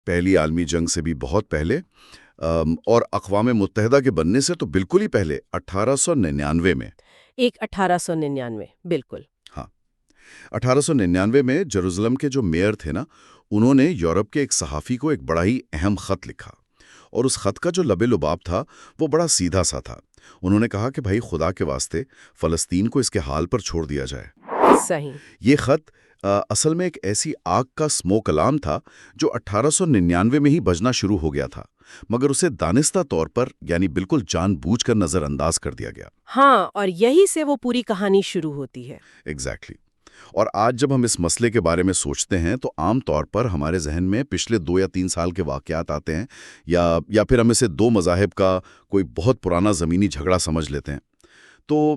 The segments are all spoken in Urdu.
پہلی عالمی جنگ سے بھی بہت پہلے، اور اقوام متحدہ کے بننے سے تو بالکل ہی پہلے 1899 میں۔ ایک 1899 بالکل۔ ہاں، 1899 میں جروزلم کے جو میئر تھے نا، انہوں نے یورپ کے ایک صحافی کو ایک بڑا ہی اہم خط لکھا، اور اس خط کا جو لب لباب تھا وہ بڑا سیدھا سا تھا۔ انہوں نے کہا کہ بھائی خدا کے واسطے فلسطین کو اس کے حال پر چھوڑ دیا جائے۔ صحیح۔ یہ خط اصل میں ایک ایسی آگ کا سموک الارم تھا جو 1899 میں ہی بجنا شروع ہو گیا تھا، مگر اسے دانستہ طور پر یعنی بالکل جان بوجھ کر نظر انداز کر دیا گیا۔ ہاں، اور یہی سے وہ پوری کہانی شروع ہوتی ہے۔ ایگزیکٹلی۔ اور آج جب ہم اس مسئلے کے بارے میں سوچتے ہیں تو عام طور پر ہمارے ذہن میں پچھلے 2 یا 3 سال کے واقعات آتے ہیں، یا پھر ہم اسے 2 مذاہب کا کوئی بہت پرانا زمینی جھگڑا سمجھ لیتے ہیں۔ تو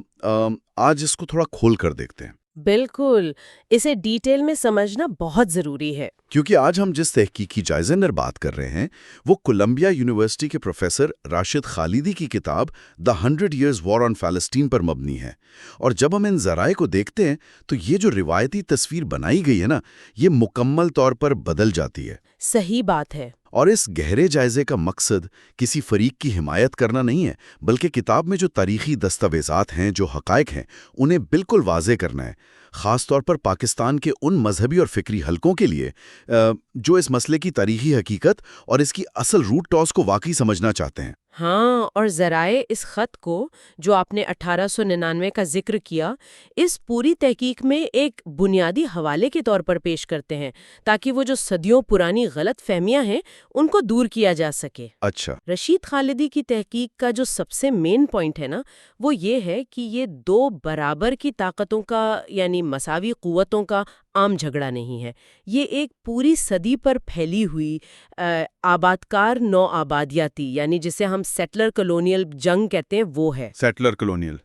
آج اس کو تھوڑا کھول کر دیکھتے ہیں، بالکل، اسے ڈیٹیل میں سمجھنا بہت ضروری ہے۔ کیونکہ آج ہم جس تحقیقی جائزے پر بات کر رہے ہیں وہ کولمبیا یونیورسٹی کے پروفیسر راشد خالدی کی کتاب دی 100 Years War on Palestine پر مبنی ہے۔ اور جب ہم ان ذرائع کو دیکھتے ہیں تو یہ جو روایتی تصویر بنائی گئی ہے نا، یہ مکمل طور پر بدل جاتی ہے۔ صحیح بات ہے۔ اور اس گہرے جائزے کا مقصد کسی فریق کی حمایت کرنا نہیں ہے، بلکہ کتاب میں جو تاریخی دستاویزات ہیں، جو حقائق ہیں، انہیں بالکل واضح کرنا ہے، خاص طور پر پاکستان کے ان مذہبی اور فکری حلقوں کے لیے جو اس مسئلے کی تاریخی حقیقت اور اس کی اصل روٹ ٹاس کو واقعی سمجھنا چاہتے ہیں۔ ہاں، اور ذرائع اس خط کو جو آپ نے 1899 کا ذکر کیا، اس پوری تحقیق میں ایک بنیادی حوالے کے طور پر پیش کرتے ہیں تاکہ وہ جو صدیوں پرانی غلط فہمیاں ہیں ان کو دور کیا جا سکے۔ اچھا۔ رشید خالدی کی تحقیق کا جو سب سے مین پوائنٹ ہے نا، وہ یہ ہے کہ یہ 2 برابر کی طاقتوں کا یعنی مساوی قوتوں کا عام جھگڑا نہیں ہے، یہ ایک پوری صدی پر پھیلی ہوئی آبادکار نو آبادیاتی یعنی جسے ہم سیٹلر کلونیل جنگ کہتے ہیں وہ ہے۔ سیٹلر کلونیل،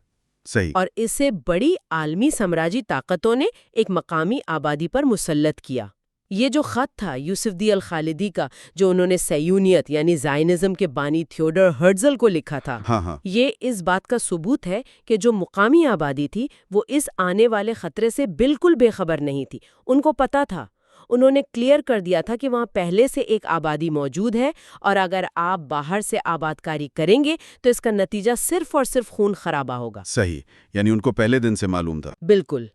صحیح۔ اور اسے بڑی عالمی سامراجی طاقتوں نے ایک مقامی آبادی پر مسلط کیا۔ یہ جو خط تھا یوسف دی الخالدی کا، جو انہوں نے سیونیت یعنی زائنزم کے بانی تھیوڈر ہرزل کو لکھا تھا، یہ اس بات کا ثبوت ہے کہ جو مقامی آبادی تھی وہ اس آنے والے خطرے سے بالکل بے خبر نہیں تھی، ان کو پتا تھا۔ انہوں نے کلیئر کر دیا تھا کہ وہاں پہلے سے ایک آبادی موجود ہے، اور اگر آپ باہر سے آبادکاری کریں گے تو اس کا نتیجہ صرف اور صرف خون خرابہ ہوگا۔ صحیح، یعنی ان کو پہلے دن سے معلوم تھا۔ بالکل،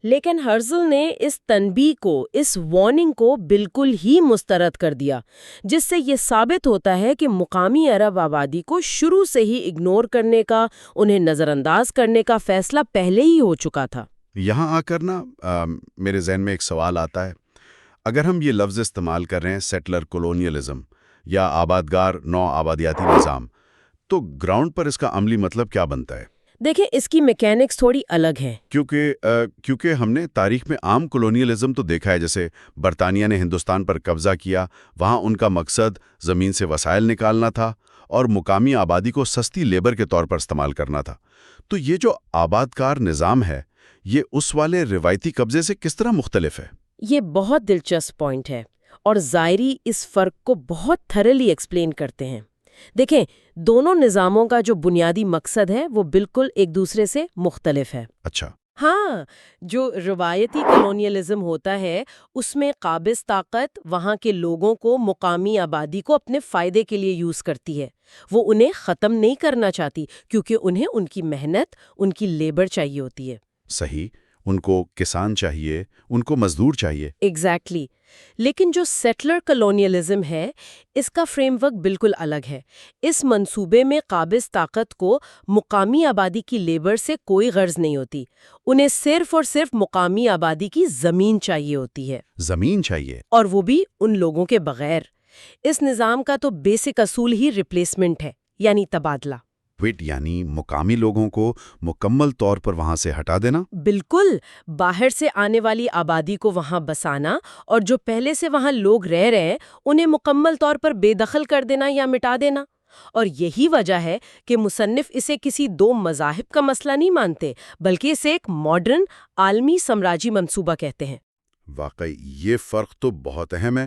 لیکن ہرزل نے اس تنبیہ کو، اس وارننگ کو بالکل ہی مسترد کر دیا، جس سے یہ ثابت ہوتا ہے کہ مقامی عرب آبادی کو شروع سے ہی اگنور کرنے کا، انہیں نظر انداز کرنے کا فیصلہ پہلے ہی ہو چکا تھا۔ یہاں آ کر نا میرے ذہن میں ایک سوال آتا ہے، اگر ہم یہ لفظ استعمال کر رہے ہیں سیٹلر کولونیلزم یا آبادگار نو آبادیاتی نظام، تو گراؤنڈ پر اس کا عملی مطلب کیا بنتا ہے؟ دیکھیں، اس کی میکینکس تھوڑی الگ ہیں۔ کیونکہ ہم نے تاریخ میں عام کولونیلزم تو دیکھا ہے، جیسے برطانیہ نے ہندوستان پر قبضہ کیا، وہاں ان کا مقصد زمین سے وسائل نکالنا تھا اور مقامی آبادی کو سستی لیبر کے طور پر استعمال کرنا تھا۔ تو یہ جو آبادکار نظام ہے، یہ اس والے روایتی قبضے سے کس طرح مختلف ہے؟ یہ بہت دلچسپ پوائنٹ ہے، اور زائری اس فرق کو بہت تھرلی ایکسپلین کرتے ہیں۔ دیکھیں، دونوں نظاموں کا جو بنیادی مقصد ہے وہ بالکل ایک دوسرے سے مختلف ہے۔ اچھا۔ ہاں، جو روایتی کولونیلزم ہوتا ہے اس میں قابض طاقت وہاں کے لوگوں کو، مقامی آبادی کو اپنے فائدے کے لیے یوز کرتی ہے، وہ انہیں ختم نہیں کرنا چاہتی کیونکہ انہیں ان کی محنت، ان کی لیبر چاہیے ہوتی ہے۔ صحیح، ان کو کسان چاہیے، ان کو مزدور چاہیے۔ ایگزیکٹلی۔ لیکن جو سیٹلر کلونیلزم ہے، اس کا فریم ورک بالکل الگ ہے۔ اس منصوبے میں قابض طاقت کو مقامی آبادی کی لیبر سے کوئی غرض نہیں ہوتی، انہیں صرف اور صرف مقامی آبادی کی زمین چاہیے ہوتی ہے۔ زمین چاہیے، اور وہ بھی ان لوگوں کے بغیر۔ اس نظام کا تو بیسک اصول ہی ریپلیسمنٹ ہے، یعنی تبادلہ۔ یعنی مقامی لوگوں کو مکمل طور پر وہاں سے ہٹا دینا؟ بالکل، باہر سے آنے والی آبادی کو وہاں بسانا، اور جو پہلے سے وہاں لوگ رہ رہے ہیں انہیں مکمل طور پر بے دخل کر دینا یا مٹا دینا۔ اور یہی وجہ ہے کہ مصنف اسے کسی 2 مذاہب کا مسئلہ نہیں مانتے، بلکہ اسے ایک ماڈرن عالمی سامراجی منصوبہ کہتے ہیں۔ واقعی یہ فرق تو بہت اہم ہے۔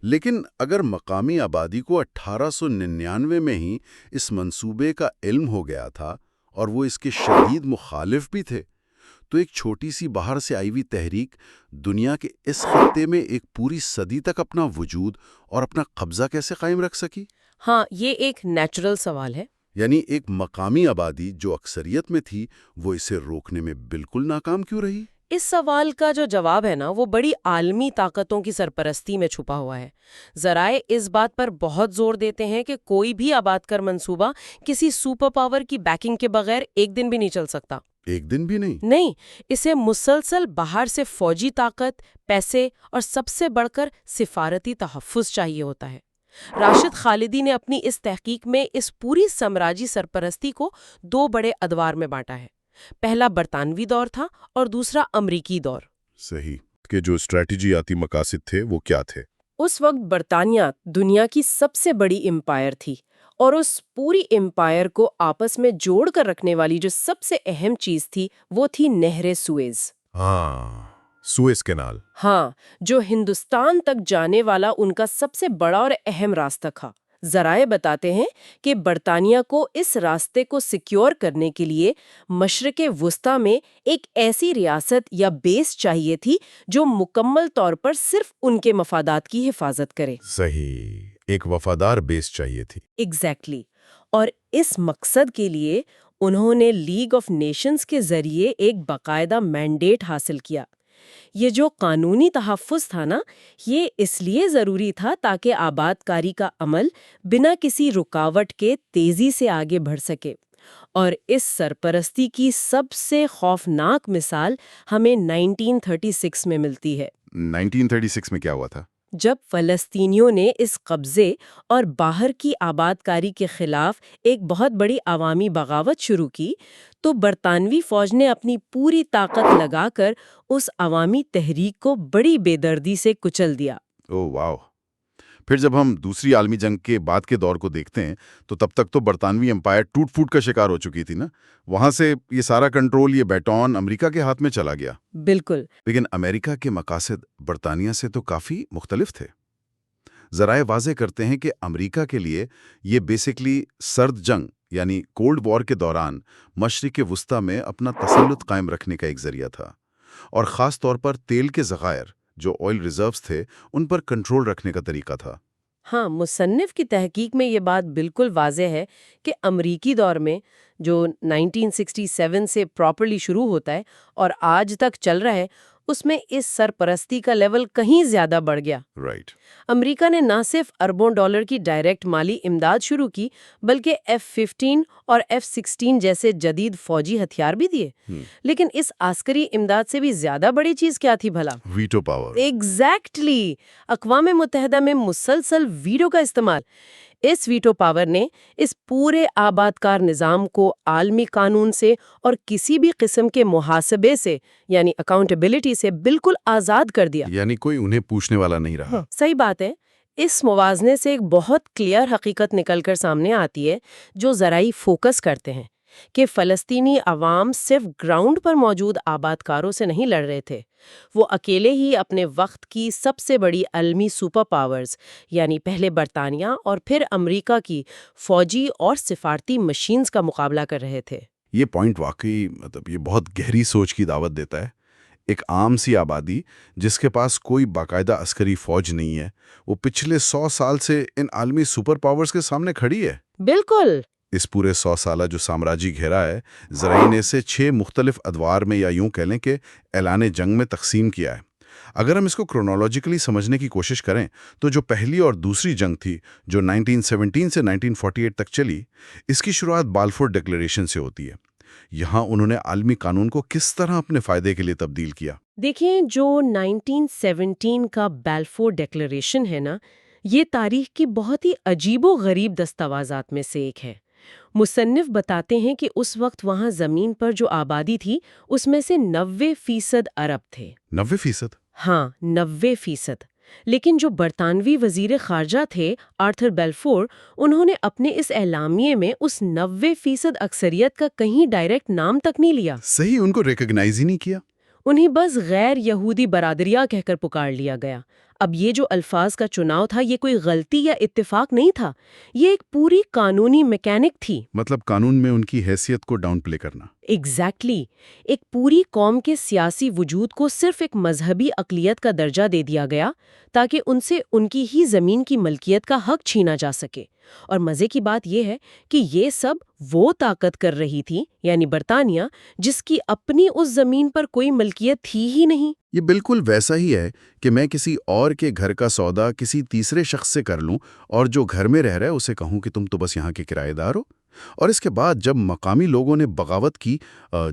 لیکن اگر مقامی آبادی کو 1899 میں ہی اس منصوبے کا علم ہو گیا تھا اور وہ اس کے شدید مخالف بھی تھے، تو ایک چھوٹی سی باہر سے آئی ہوئی تحریک دنیا کے اس خطے میں ایک پوری صدی تک اپنا وجود اور اپنا قبضہ کیسے قائم رکھ سکی؟ ہاں، یہ ایک نیچرل سوال ہے۔ یعنی ایک مقامی آبادی جو اکثریت میں تھی وہ اسے روکنے میں بالکل ناکام کیوں رہی؟ اس سوال کا جو جواب ہے نا، وہ بڑی عالمی طاقتوں کی سرپرستی میں چھپا ہوا ہے۔ ذرائع اس بات پر بہت زور دیتے ہیں کہ کوئی بھی آباد کر منصوبہ کسی سپر پاور کی بیکنگ کے بغیر ایک دن بھی نہیں چل سکتا۔ ایک دن بھی نہیں؟ نہیں، اسے مسلسل باہر سے فوجی طاقت، پیسے اور سب سے بڑھ کر سفارتی تحفظ چاہیے ہوتا ہے۔ راشد خالدی نے اپنی اس تحقیق میں اس پوری سامراجی سرپرستی کو دو بڑے ادوار میں بانٹا ہے۔ پہلا برطانوی دور تھا اور دوسرا امریکی دور۔ صحیح، کہ جو اسٹریٹجیاتی مقاصد تھے وہ کیا تھے؟ اس وقت برطانیہ دنیا کی سب سے بڑی امپائر تھی، اور اس پوری امپائر کو آپس میں جوڑ کر رکھنے والی جو سب سے اہم چیز تھی وہ تھی نہر سوئز۔ ہاں، سوئز کینال۔ ہاں، جو ہندوستان تک جانے والا ان کا سب سے بڑا اور اہم راستہ تھا۔ ذرائع بتاتے ہیں کہ برطانیہ کو اس راستے کو سیکیور کرنے کے لیے مشرق وسطیٰ میں ایک ایسی ریاست یا بیس چاہیے تھی جو مکمل طور پر صرف ان کے مفادات کی حفاظت کرے۔ صحیح، ایک وفادار بیس چاہیے تھی۔ ایگزیکٹلی۔ اور اس مقصد کے لیے انہوں نے لیگ آف نیشنز کے ذریعے ایک باقاعدہ مینڈیٹ حاصل کیا۔ یہ جو قانونی تحفظ تھا نا، یہ اس لیے ضروری تھا تاکہ آباد کاری کا عمل بنا کسی رکاوٹ کے تیزی سے آگے بڑھ سکے۔ اور اس سرپرستی کی سب سے خوفناک مثال ہمیں 1936 میں ملتی ہے۔ 1936 میں کیا ہوا تھا؟ جب فلسطینیوں نے اس قبضے اور باہر کی آباد کاری کے خلاف ایک بہت بڑی عوامی بغاوت شروع کی، تو برطانوی فوج نے اپنی پوری طاقت لگا کر اس عوامی تحریک کو بڑی بے دردی سے کچل دیا۔ اوہ واو! پھر جب ہم دوسری عالمی جنگ کے بعد کے دور کو دیکھتے ہیں تو تب تک تو برطانوی امپائر ٹوٹ پھوٹ کا شکار ہو چکی تھی نا؟ وہاں سے یہ سارا کنٹرول، یہ بیٹون امریکہ کے ہاتھ میں چلا گیا۔ بالکل۔ لیکن امریکہ کے مقاصد برطانیہ سے تو کافی مختلف تھے۔ ذرائع واضح کرتے ہیں کہ امریکہ کے لیے یہ بیسیکلی سرد جنگ یعنی کولڈ وار کے دوران مشرق وسطیٰ میں اپنا تسلط قائم رکھنے کا ایک ذریعہ تھا، اور خاص طور پر تیل کے ذخائر جو آئل ریزروز تھے ان پر کنٹرول رکھنے کا طریقہ تھا۔ ہاں، مصنف کی تحقیق میں یہ بات بالکل واضح ہے کہ امریکی دور میں جو 1967 سے پراپرلی شروع ہوتا ہے اور آج تک چل رہا ہے، اس میں اس سرپرستی کا لیول کہیں زیادہ بڑھ گیا۔ رائٹ۔ امریکہ نے نہ صرف اربوں ڈالر کی ڈائریکٹ مالی امداد شروع کی، بلکہ F-15 اور F-16 جیسے جدید فوجی ہتھیار بھی دیے۔ لیکن اس عسکری امداد سے بھی زیادہ بڑی چیز کیا تھی بھلا؟ Veto power. ایگزیکٹلی، اقوام متحدہ میں مسلسل ویٹو کا استعمال۔ اس ویٹو پاور نے اس پورے آباد کار نظام کو عالمی قانون سے اور کسی بھی قسم کے محاسبے سے یعنی اکاؤنٹیبلٹی سے بالکل آزاد کر دیا۔ یعنی کوئی انہیں پوچھنے والا نہیں رہا۔ صحیح بات ہے۔ اس موازنے سے ایک بہت کلیئر حقیقت نکل کر سامنے آتی ہے جو ذرائع فوکس کرتے ہیں کہ فلسطینی عوام صرف گراؤنڈ پر موجود آباد کاروں سے نہیں لڑ رہے تھے، وہ اکیلے ہی اپنے وقت کی سب سے بڑی عالمی سپر پاورز یعنی پہلے برطانیہ اور پھر امریکہ کی فوجی اور سفارتی مشینز کا مقابلہ کر رہے تھے۔ یہ پوائنٹ واقعی یہ بہت گہری سوچ کی دعوت دیتا ہے۔ ایک عام سی آبادی جس کے پاس کوئی باقاعدہ عسکری فوج نہیں ہے، وہ پچھلے 100 سال سے ان عالمی سپر پاورز کے سامنے کھڑی ہے۔ بالکل۔ اس پورے 100 سالہ جو سامراجی گھیرا ہے، ذرائع نے اسے 6 مختلف ادوار میں یا یوں کہہ لیں کہ اعلان جنگ میں تقسیم کیا ہے۔ اگر ہم اس کو کرونالوجیکلی سمجھنے کی کوشش کریں تو جو پہلی اور دوسری جنگ تھی جو 1917 سے 1948 تک چلی، اس کی شروعات بالفور ڈکلیریشن سے ہوتی ہے۔ یہاں انہوں نے عالمی قانون کو کس طرح اپنے فائدے کے لیے تبدیل کیا؟ دیکھیں، جو 1917 کا بالفور ڈکلیریشن ہے نا، یہ تاریخ کی بہت ہی عجیب و غریب دستاویزات میں سے ایک ہے۔ مصنف بتاتے ہیں کہ اس وقت وہاں زمین پر جو آبادی تھی اس میں سے 90% عرب تھے۔ 90%؟ ہاں، 90%۔ لیکن جو برطانوی وزیر خارجہ تھے آرتھر بیلفور، انہوں نے اپنے اس اعلامیے میں اس 90% اکثریت کا کہیں ڈائریکٹ نام تک نہیں لیا۔ صحیح، ان کو ریکگنائز ہی نہیں کیا۔ انہیں بس غیر یہودی برادریاں کہہ کر پکار لیا گیا۔ اب یہ جو الفاظ کا چناؤ تھا، یہ کوئی غلطی یا اتفاق نہیں تھا، یہ ایک پوری قانونی میکینک تھی۔ مطلب قانون میں ان کی حیثیت کو ڈاؤن پلے کرنا۔ ایگزیکٹلی ایک پوری قوم کے سیاسی وجود کو صرف ایک مذہبی اقلیت کا درجہ دے دیا گیا تاکہ ان سے ان کی ہی زمین کی ملکیت کا حق چھینا جا سکے۔ اور مزے کی بات یہ ہے کہ یہ سب وہ طاقت کر رہی تھی، یعنی برطانیہ، جس کی اپنی اس زمین پر کوئی ملکیت تھی ہی نہیں۔ یہ بالکل ویسا ہی ہے کہ میں کسی اور کے گھر کا سودا کسی تیسرے شخص سے کر لوں اور جو گھر میں رہ رہا ہے اسے کہوں کہ تم تو بس یہاں کے کرایہ دار ہو۔ اور اس کے بعد جب مقامی لوگوں نے بغاوت کی،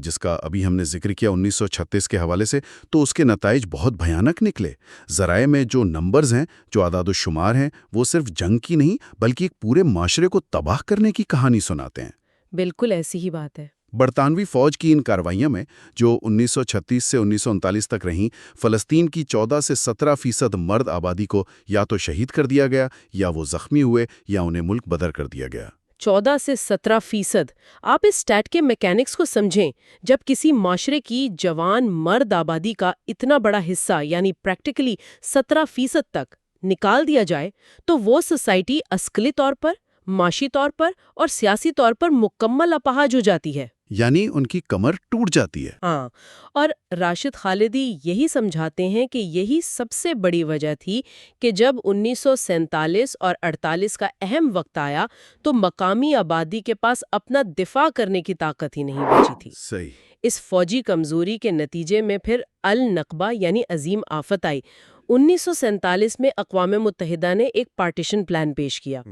جس کا ابھی ہم نے ذکر کیا 1936 کے حوالے سے، تو اس کے نتائج بہت بھیانک نکلے۔ ذرائع میں جو نمبرز ہیں، جو اعداد و شمار ہیں، وہ صرف جنگ کی نہیں بلکہ ایک پورے معاشرے کو تباہ کرنے کی کہانی سناتے ہیں۔ بالکل ایسی ہی بات ہے۔ برطانوی فوج کی ان کارروائیوں میں جو 1936 سے 1939 تک رہیں، فلسطین کی 14 سے 17% مرد آبادی کو یا تو شہید کر دیا گیا، یا وہ زخمی ہوئے، یا انہیں ملک بدر کر دیا گیا۔ 14 سے 17%۔ آپ اس سٹیٹ کے میکینکس کو سمجھیں۔ جب کسی معاشرے کی جوان مرد آبادی کا اتنا بڑا حصہ یعنی پریکٹیکلی 17% تک نکال دیا جائے تو وہ سوسائٹی عسکری طور پر، معاشی طور پر اور سیاسی طور پر مکمل اپاہج ہو جاتی ہے۔ یعنی ان کی کمر ٹوٹ جاتی ہے۔ ہاں، اور راشد خالدی یہی سمجھاتے ہیں کہ یہی سب سے بڑی وجہ تھی کہ جب 1947 اور 48 کا اہم وقت آیا تو مقامی آبادی کے پاس اپنا دفاع کرنے کی طاقت ہی نہیں بچی تھی۔ صحیح۔ اس فوجی کمزوری کے نتیجے میں پھر النقبہ یعنی عظیم آفت آئی۔ 1947 میں اقوام متحدہ نے ایک پارٹیشن پلان پیش کیا۔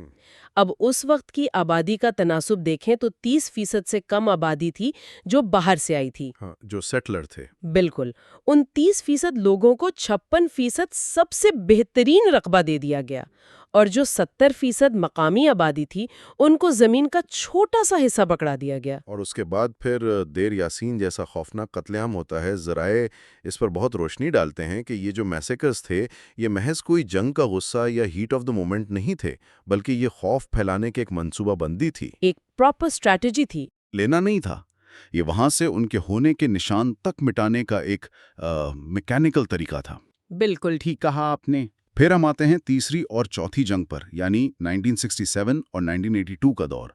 اب اس وقت کی آبادی کا تناسب دیکھیں تو 30% سے کم آبادی تھی جو باہر سے آئی تھی۔ ہاں، جو سیٹلر تھے۔ بالکل، ان 30% لوگوں کو 56% سب سے بہترین رقبہ دے دیا گیا، اور جو 70% مقامی آبادی تھی ان کو زمین کا چھوٹا سا حصہ پکڑا دیا گیا۔ اور اس کے بعد پھر دیر یاسین جیسا خوفناک قتل عام ہوتا ہے۔ ذرائع اس پر بہت روشنی ڈالتے ہیں کہ یہ جو میسیکرز تھے یہ محض کوئی جنگ کا غصہ یا ہیٹ آف دا مومنٹ نہیں تھے، بلکہ یہ خوف پھیلانے کی ایک منصوبہ بندی تھی، ایک پراپر اسٹریٹجی تھی۔ لینا نہیں تھا، یہ وہاں سے ان کے ہونے کے نشان تک مٹانے کا ایک میکینیکل طریقہ تھا۔ بالکل ٹھیک کہا آپ نے۔ پھر ہم آتے ہیں تیسری اور چوتھی جنگ پر، یعنی 1967 اور 1982 کا دور۔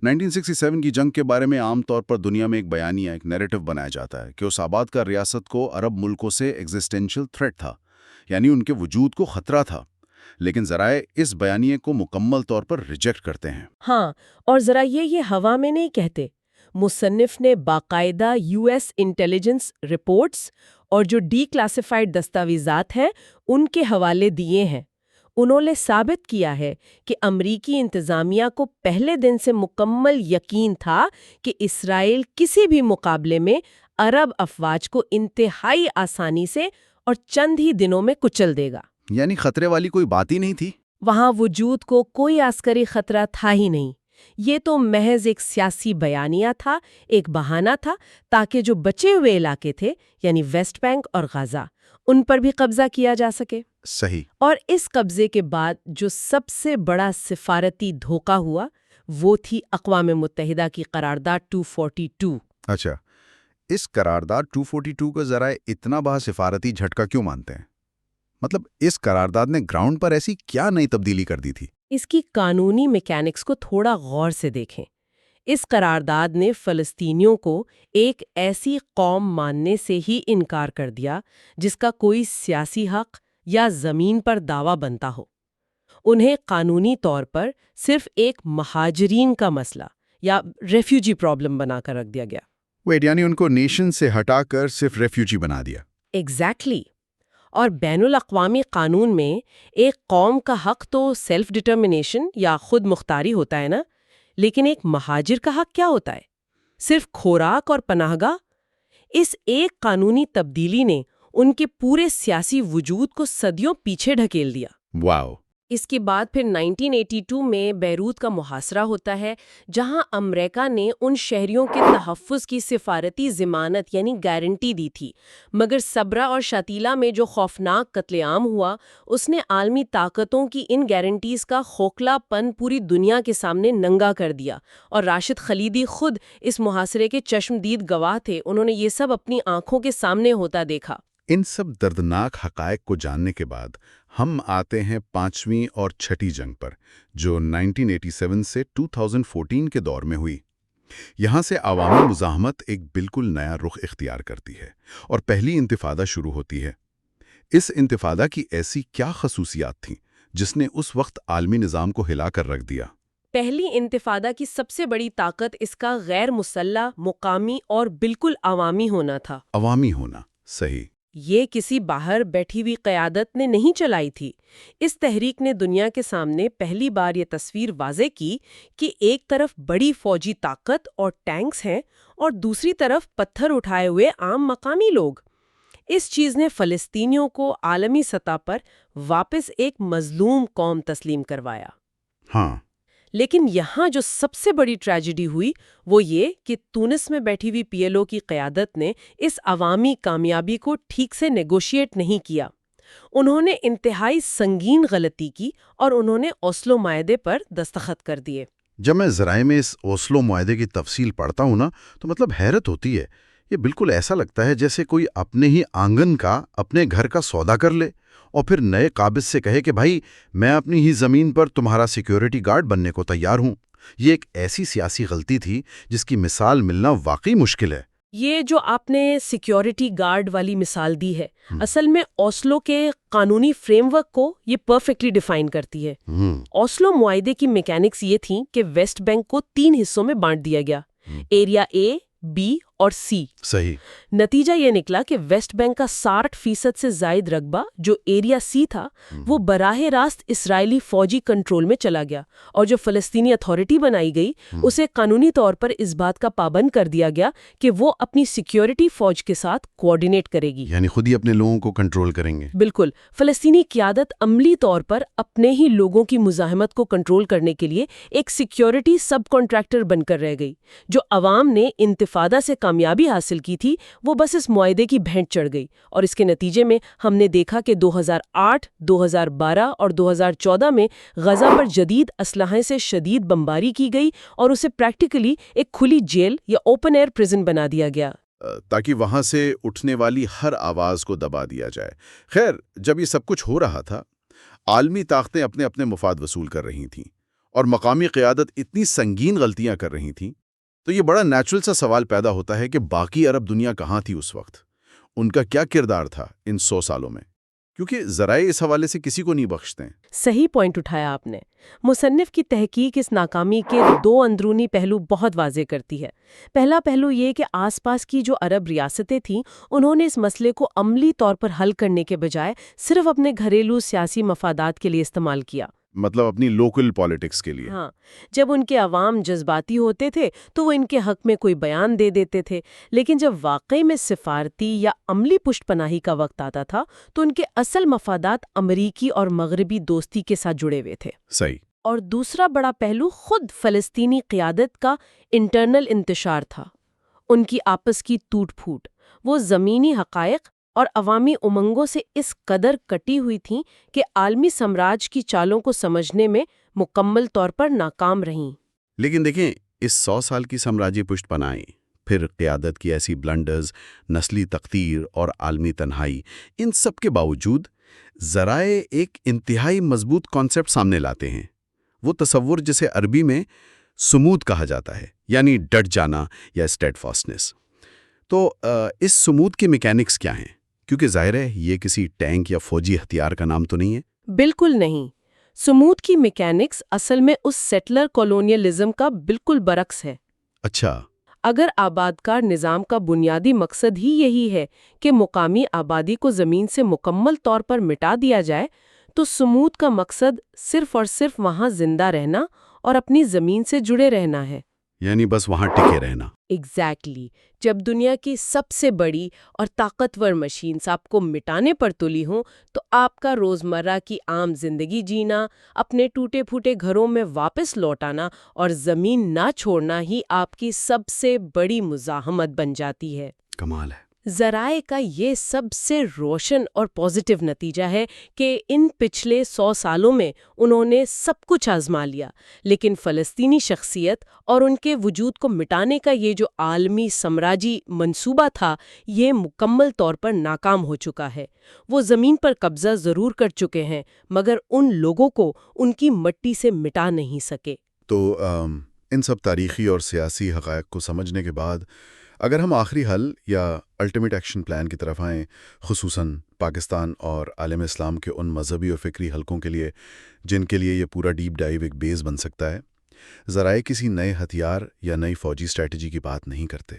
1967 کی جنگ کے بارے میں عام طور پر دنیا میں ایک بیانیہ، ایک نیریٹو بنایا جاتا ہے کہ اس آباد کا ریاست کو عرب ملکوں سے ایگزسٹینشل تھریٹ تھا، یعنی ان کے وجود کو خطرہ تھا۔ لیکن ذرائع اس بیانیے کو مکمل طور پر ریجیکٹ کرتے ہیں۔ ہاں، اور ذرا یہ ہوا میں نہیں کہتے۔ مصنف نے باقاعدہ US انٹیلیجنس رپورٹس اور جو ڈی کلاسیفائڈ دستاویزات ہیں ان کے حوالے دیے ہیں۔ انہوں نے ثابت کیا ہے کہ امریکی انتظامیہ کو پہلے دن سے مکمل یقین تھا کہ اسرائیل کسی بھی مقابلے میں عرب افواج کو انتہائی آسانی سے اور چند ہی دنوں میں کچل دے گا۔ یعنی خطرے والی کوئی بات ہی نہیں تھی۔ وہاں وجود کو کوئی عسکری خطرہ تھا ہی نہیں۔ یہ تو محض ایک سیاسی بیانیہ تھا، ایک بہانہ تھا تاکہ جو بچے ہوئے علاقے تھے یعنی ویسٹ بینک اور غزہ، ان پر بھی قبضہ کیا جا سکے۔ صحیح۔ اور اس قبضے کے بعد جو سب سے بڑا سفارتی دھوکہ ہوا وہ تھی اقوام متحدہ کی قرارداد 242۔ اچھا، اس قرارداد 242 کا ذرائع اتنا بڑا سفارتی جھٹکا کیوں مانتے ہیں؟ مطلب اس قرارداد نے گراؤنڈ پر ایسی کیا نئی تبدیلی کر دی تھی؟ اس کی قانونی میکینکس کو تھوڑا غور سے دیکھیں۔ اس قرارداد نے فلسطینیوں کو ایک ایسی قوم ماننے سے ہی انکار کر دیا جس کا کوئی سیاسی حق یا زمین پر دعویٰ بنتا ہو۔ انہیں قانونی طور پر صرف ایک مہاجرین کا مسئلہ یا ریفیوجی پرابلم بنا کر رکھ دیا گیا۔ ویٹ، یعنی ان کو نیشن سے ہٹا کر صرف ریفیوجی بنا دیا۔ ایگزیکٹلی۔ اور بین الاقوامی قانون میں ایک قوم کا حق تو سیلف ڈٹرمنیشن یا خود مختاری ہوتا ہے نا، لیکن ایک مہاجر کا حق کیا ہوتا ہے؟ صرف خوراک اور پناہ گاہ۔ اس ایک قانونی تبدیلی نے ان کے پورے سیاسی وجود کو صدیوں پیچھے ڈھکیل دیا۔ واو۔ اس کے بعد پھر 1982 میں بیروت کا محاصرہ ہوتا ہے، جہاں امریکہ نے ان شہریوں کے تحفظ کی سفارتی ضمانت یعنی گارنٹی دی تھی، مگر صبرا اور شاتیلا میں جو خوفناک قتل عام ہوا اس نے عالمی طاقتوں کی ان گارنٹیز کا کھوکھلا پن پوری دنیا کے سامنے ننگا کر دیا، اور راشد خلیدی خود اس محاصرے کے چشمدید گواہ تھے۔ انہوں نے یہ سب اپنی آنکھوں کے سامنے ہوتا دیکھا۔ ان سب دردناک حقائق کو جاننے کے بعد ہم آتے ہیں 5ویں اور 6ٹھی جنگ پر، جو 1987 سے 2014 کے دور میں ہوئی۔ یہاں سے عوامی مزاحمت ایک بالکل نیا رخ اختیار کرتی ہے اور پہلی انتفاضہ شروع ہوتی ہے۔ اس انتفاضہ کی ایسی کیا خصوصیات تھیں جس نے اس وقت عالمی نظام کو ہلا کر رکھ دیا؟ پہلی انتفاضہ کی سب سے بڑی طاقت اس کا غیر مسلح، مقامی اور بالکل عوامی ہونا تھا۔ عوامی ہونا، صحیح۔ یہ کسی باہر بیٹھی ہوئی قیادت نے نہیں چلائی تھی۔ اس تحریک نے دنیا کے سامنے پہلی بار یہ تصویر واضح کی کہ ایک طرف بڑی فوجی طاقت اور ٹینکس ہیں اور دوسری طرف پتھر اٹھائے ہوئے عام مقامی لوگ۔ اس چیز نے فلسطینیوں کو عالمی سطح پر واپس ایک مظلوم قوم تسلیم کروایا۔ ہاں، لیکن یہاں جو سب سے بڑی ٹریجڈی ہوئی وہ یہ کہ تونس میں بیٹھی ہوئی پی ایل او کی قیادت نے اس عوامی کامیابی کو ٹھیک سے نیگوشیٹ نہیں کیا۔ انہوں نے انتہائی سنگین غلطی کی اور انہوں نے اوسلو معاہدے پر دستخط کر دیے۔ جب میں ذرائع میں اس اوسلو معاہدے کی تفصیل پڑھتا ہوں نا تو حیرت ہوتی ہے۔ یہ بالکل ایسا لگتا ہے جیسے کوئی اپنے ہی آنگن کا، اپنے گھر کا سودا کر لے اور پھر نئے قابض سے کہے کہ بھائی میں اپنی ہی زمین پر تمہارا سیکیورٹی گارڈ بننے کو تیار ہوں۔ یہ ایک ایسی سیاسی غلطی تھی جس کی مثال ملنا واقعی مشکل ہے۔ یہ جو آپ نے سیکیورٹی گارڈ والی مثال دی ہے، اصل میں اوسلو کے قانونی فریم ورک کو یہ پرفیکٹلی ڈیفائن کرتی ہے۔ اوسلو معاہدے کی میکینکس یہ تھیں کہ ویسٹ بینک کو 3 حصوں میں بانٹ دیا گیا، ایریا اے، بی اور سی۔ صحیح۔ نتیجہ یہ نکلا کہ ویسٹ بینک کا 60% سے زائد رقبہ جو ایریا سی تھا وہ براہ راست اسرائیلی فوجی کنٹرول میں چلا گیا، اور جو فلسطینی اتھارٹی بنائی گئی اسے قانونی طور پر اس بات کا پابند کر دیا گیا کہ وہ اپنی سیکیورٹی فوج کے ساتھ کوآرڈینیٹ کرے گی، یعنی خود ہی اپنے لوگوں کو کنٹرول کریں گے۔ بالکل۔ فلسطینی قیادت عملی طور پر اپنے ہی لوگوں کی مزاحمت کو کنٹرول کرنے کے لیے ایک سیکیورٹی سب کانٹریکٹر بن کر رہ گئی۔ جو عوام نے انتفاضہ سے کامیابی حاصل کی تھی وہ بس اس معاہدے کی بھینٹ چڑھ گئی، اور اس کے نتیجے میں ہم نے دیکھا کہ 2008، 2012 اور 2014 میں غزہ پر جدید اسلحے سے شدید بمباری کی گئی اور اسے پریکٹیکلی ایک کھلی جیل یا اوپن ایئر پرزن بنا دیا گیا، تاکہ وہاں سے اٹھنے والی ہر آواز کو دبا دیا جائے۔ خیر، جب یہ سب کچھ ہو رہا تھا، عالمی طاقتیں اپنے اپنے مفاد وصول کر رہی تھیں اور مقامی قیادت اتنی سنگین غلطیاں کر رہی تھیں، تو یہ بڑا نیچرل سا سوال پیدا ہوتا ہے کہ باقی عرب دنیا کہاں تھی اس وقت؟ ان کا کیا کردار تھا ان 100 سالوں میں؟ کیونکہ ذرائع اس حوالے سے کسی کو نہیں بخشتے ہیں۔ صحیح پوائنٹ اٹھایا آپ نے۔ مصنف کی تحقیق اس ناکامی کے 2 اندرونی پہلو بہت واضح کرتی ہے۔ پہلا پہلو یہ کہ آس پاس کی جو عرب ریاستیں تھیں انہوں نے اس مسئلے کو عملی طور پر حل کرنے کے بجائے صرف اپنے گھریلو سیاسی مفادات کے لیے استعمال کیا، مطلب اپنی لوکل پالیٹکس کے لیے۔ ہاں، جب ان کے عوام جذباتی ہوتے تھے تو وہ ان کے حق میں کوئی بیان دے دیتے تھے، لیکن جب واقعی میں سفارتی یا عملی پشت پناہی کا وقت آتا تھا تو ان کے اصل مفادات امریکی اور مغربی دوستی کے ساتھ جڑے ہوئے تھے۔ صحیح۔ اور دوسرا بڑا پہلو خود فلسطینی قیادت کا انٹرنل انتشار تھا، ان کی آپس کی ٹوٹ پھوٹ۔ وہ زمینی حقائق اور عوامی امنگوں سے اس قدر کٹی ہوئی تھیں کہ عالمی سامراج کی چالوں کو سمجھنے میں مکمل طور پر ناکام رہیں۔ لیکن دیکھیں، اس 100 سال کی سامراجی پشت پناہی، پھر قیادت کی ایسی بلنڈرز، نسلی تقتیر اور عالمی تنہائی، ان سب کے باوجود ذرائع ایک انتہائی مضبوط کانسیپٹ سامنے لاتے ہیں، وہ تصور جسے عربی میں صمود کہا جاتا ہے، یعنی ڈٹ جانا یا اسٹیڈ فاسٹنس۔ تو اس صمود کے میکینکس کیا ہیں؟ کیونکہ ظاہر ہے یہ کسی ٹینک یا فوجی ہتھیار کا نام تو نہیں ہے۔ بالکل نہیں۔ صمود کی میکینکس اصل میں اس سیٹلر کالونیلزم کا بالکل برعکس ہے۔ اچھا۔ اگر آبادکار نظام کا بنیادی مقصد ہی یہی ہے کہ مقامی آبادی کو زمین سے مکمل طور پر مٹا دیا جائے، تو صمود کا مقصد صرف اور صرف وہاں زندہ رہنا اور اپنی زمین سے جڑے رہنا ہے۔ یعنی بس وہاں ٹکے رہنا۔ ایگزیکٹلی۔ جب دنیا کی سب سے بڑی اور طاقتور مشینز آپ کو مٹانے پر تلی ہوں تو آپ کا روزمرہ کی عام زندگی جینا، اپنے ٹوٹے پھوٹے گھروں میں واپس لوٹ آنا اور زمین نہ چھوڑنا ہی آپ کی سب سے بڑی مزاحمت بن جاتی ہے۔ کمال ہے۔ ذرائع کا یہ سب سے روشن اور پازیٹیو نتیجہ ہے کہ ان پچھلے 100 سالوں میں انہوں نے سب کچھ آزما لیا، لیکن فلسطینی شخصیت اور ان کے وجود کو مٹانے کا یہ جو عالمی سامراجی منصوبہ تھا، یہ مکمل طور پر ناکام ہو چکا ہے۔ وہ زمین پر قبضہ ضرور کر چکے ہیں، مگر ان لوگوں کو ان کی مٹی سے مٹا نہیں سکے۔ تو ان سب تاریخی اور سیاسی حقائق کو سمجھنے کے بعد اگر ہم آخری حل یا الٹیمیٹ ایکشن پلان کی طرف آئیں، خصوصاً پاکستان اور عالم اسلام کے ان مذہبی اور فکری حلقوں کے لیے جن کے لیے یہ پورا ڈیپ ڈائیو ایک بیس بن سکتا ہے، ذرائع کسی نئے ہتھیار یا نئی فوجی اسٹریٹجی کی بات نہیں کرتے۔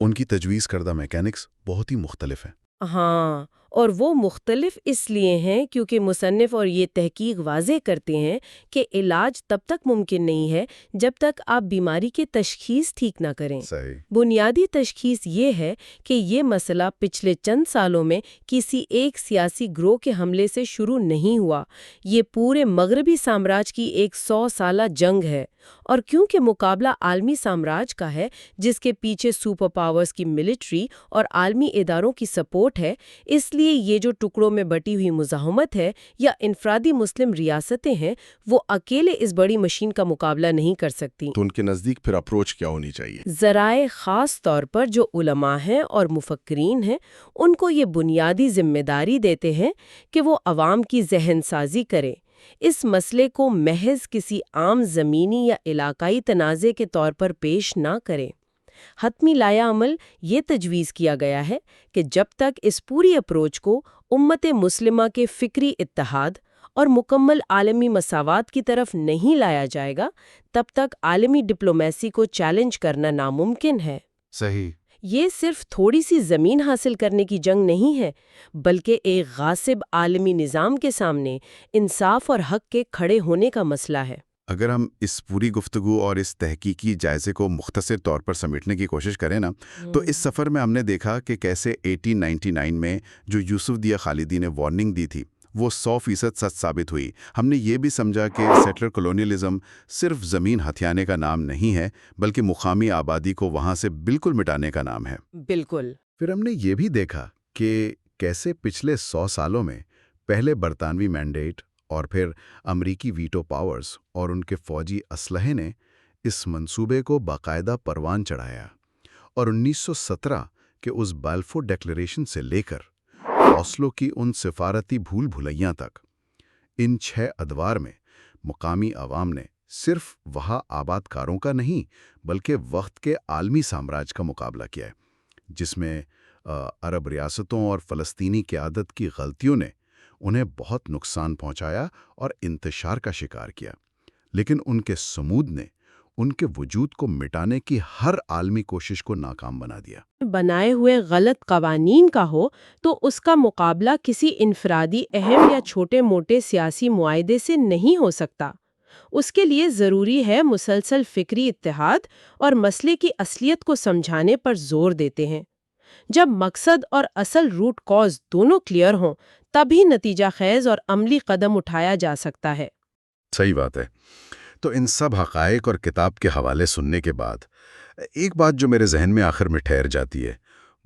ان کی تجویز کردہ میکینکس بہت ہی مختلف ہیں۔ ہاں، اور وہ مختلف اس لیے ہیں کیونکہ مصنف اور یہ تحقیق واضح کرتے ہیں کہ علاج تب تک ممکن نہیں ہے جب تک آپ بیماری کی تشخیص ٹھیک نہ کریں۔ صحیح۔ بنیادی تشخیص یہ ہے کہ یہ مسئلہ پچھلے چند سالوں میں کسی ایک سیاسی گروہ کے حملے سے شروع نہیں ہوا، یہ پورے مغربی سامراج کی ایک 100 سالہ جنگ ہے، اور کیونکہ مقابلہ عالمی سامراج کا ہے جس کے پیچھے سپر پاورز کی ملٹری اور عالمی اداروں کی سپورٹ ہے، اس لیے یہ جو ٹکڑوں میں بٹی ہوئی مزاحمت ہے یا انفرادی مسلم ریاستیں ہیں، وہ اکیلے اس بڑی مشین کا مقابلہ نہیں کر سکتی۔ تو ان کے نزدیک پھر اپروچ کیا ہونی چاہیے؟ ذرائع خاص طور پر جو علماء ہیں اور مفکرین ہیں، ان کو یہ بنیادی ذمہ داری دیتے ہیں کہ وہ عوام کی ذہن سازی کریں، اس مسئلے کو محض کسی عام زمینی یا علاقائی تنازع کے طور پر پیش نہ کریں۔ حتمی لایا عمل یہ تجویز کیا گیا ہے کہ جب تک اس پوری اپروچ کو امت مسلمہ کے فکری اتحاد اور مکمل عالمی مساوات کی طرف نہیں لایا جائے گا، تب تک عالمی ڈپلومیسی کو چیلنج کرنا ناممکن ہے۔ صحیح۔ یہ صرف تھوڑی سی زمین حاصل کرنے کی جنگ نہیں ہے، بلکہ ایک غاصب عالمی نظام کے سامنے انصاف اور حق کے کھڑے ہونے کا مسئلہ ہے۔ اگر ہم اس پوری گفتگو اور اس تحقیقی جائزے کو مختصر طور پر سمیٹنے کی کوشش کریں نا، تو اس سفر میں ہم نے دیکھا کہ کیسے 1899 میں جو یوسف دیہ خالدی نے وارننگ دی تھی وہ 100% سچ ثابت ہوئی۔ ہم نے یہ بھی سمجھا کہ سیٹلر کولونیلزم صرف زمین ہتھیانے کا نام نہیں ہے، بلکہ مقامی آبادی کو وہاں سے بالکل مٹانے کا نام ہے۔ بالکل۔ پھر ہم نے یہ بھی دیکھا کہ کیسے پچھلے 100 سالوں میں پہلے برطانوی مینڈیٹ اور پھر امریکی ویٹو پاورز اور ان کے فوجی اسلحے نے اس منصوبے کو باقاعدہ پروان چڑھایا، اور 1917 کے اس بالفور ڈیکلریشن سے لے کر اوسلو کی ان سفارتی بھول بھلیاں تک، ان 6 ادوار میں مقامی عوام نے صرف وہاں آباد کاروں کا نہیں بلکہ وقت کے عالمی سامراج کا مقابلہ کیا ہے، جس میں عرب ریاستوں اور فلسطینی قیادت کی غلطیوں نے انہیں بہت نقصان پہنچایا اور انتشار کا شکار کیا، لیکن ان کے صمود نے ان کے وجود کو مٹانے کی ہر عالمی کوشش کو ناکام بنا دیا۔ بنائے ہوئے غلط قوانین کا ہو تو اس کا مقابلہ کسی انفرادی اہم یا چھوٹے موٹے سیاسی معاہدے سے نہیں ہو سکتا۔ اس کے لیے ضروری ہے مسلسل فکری اتحاد اور مسئلے کی اصلیت کو سمجھانے پر زور دیتے ہیں۔ جب مقصد اور اصل روٹ کاز دونوں کلیئر ہوں، تبھی نتیجہ خیز اور عملی قدم اٹھایا جا سکتا ہے۔ صحیح بات ہے۔ تو ان سب حقائق اور کتاب کے حوالے سننے کے بعد ایک بات جو میرے ذہن میں آخر میں ٹھہر جاتی ہے،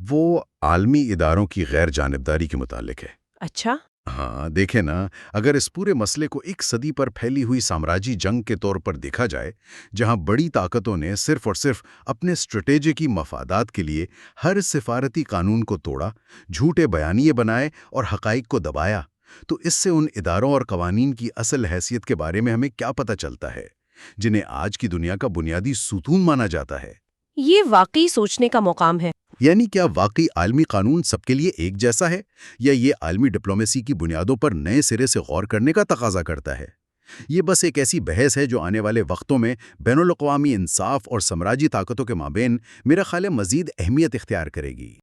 وہ عالمی اداروں کی غیر جانبداری کے متعلق ہے۔ اچھا؟ ہاں، دیکھیں نا، اگر اس پورے مسئلے کو ایک صدی پر پھیلی ہوئی سامراجی جنگ کے طور پر دیکھا جائے، جہاں بڑی طاقتوں نے صرف اور صرف اپنے اسٹریٹجیکی مفادات کے لیے ہر سفارتی قانون کو توڑا، جھوٹے بیانیے بنائے اور حقائق کو دبایا، تو اس سے ان اداروں اور قوانین کی اصل حیثیت کے بارے میں ہمیں کیا پتہ چلتا ہے، جنہیں آج کی دنیا کا بنیادی ستون مانا جاتا ہے؟ یہ واقعی سوچنے کا مقام ہے۔ یعنی کیا واقعی عالمی قانون سب کے لیے ایک جیسا ہے، یا یہ عالمی ڈپلومیسی کی بنیادوں پر نئے سرے سے غور کرنے کا تقاضا کرتا ہے؟ یہ بس ایک ایسی بحث ہے جو آنے والے وقتوں میں بین الاقوامی انصاف اور سامراجی طاقتوں کے مابین میرا خیال ہے مزید اہمیت اختیار کرے گی۔